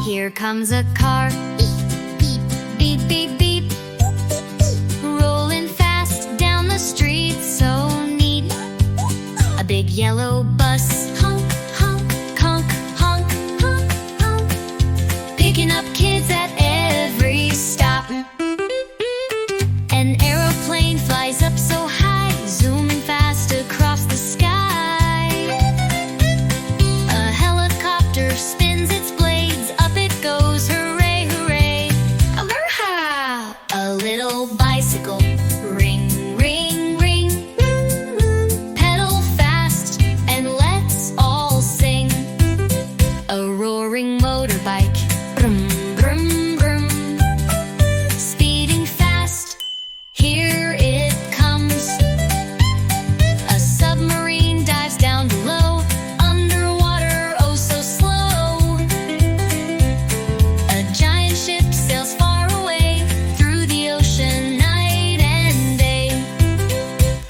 Here comes a car, beep, beep, beep, beep, beep, rolling fast down the street, so neat. A big yellow bus, honk, honk, honk, honk, honk, honk, picking up kids at every stop. An aeroplane flies up so high, zooming fast across the sky. A helicopter spins its blades, up it goes, hooray, hooray. Hurrah! A little bicycle, ring, ring, ring, pedal fast and let's all sing. A roaring motorbike, brum, brum, brum, speeding fast, here it comes. A submarine dives down below, underwater, oh so slow. A giant ship sails far away, through the ocean night and day.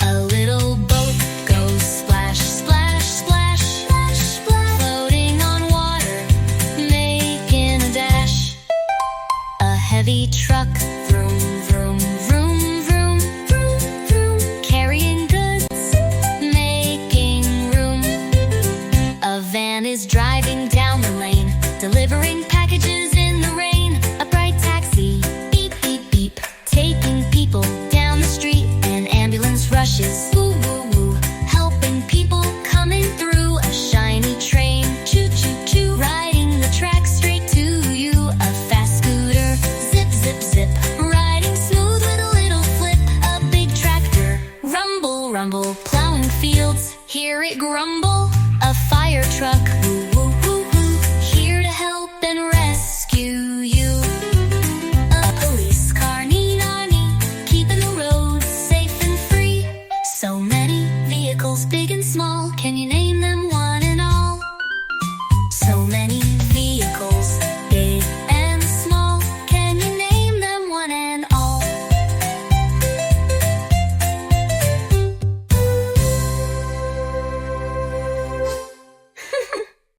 A little boat goes splash, splash, splash, splash, splash, floating on water, making a dash. A heavy truck, vroom, vroom, vroom, vroom, vroom, vroom, carrying goods, making room. A van is driving down the lane, delivering packages in the rain. A bright taxi, beep, beep, beep, taking people down the street. An ambulance rushes, woo, woo, woo, helping people coming through. A shiny train, choo, choo, choo, riding the track straight to you. A fast scooter, zip, zip, zip, riding smooth with a little flip. A big tractor, rumble, rumble, plowing fields, hear it grumble. A fire truck, woo, woo, woo, woo, here to help and rescue you. A police car, nee-na-nee, keeping the roads safe and free. So many vehicles, big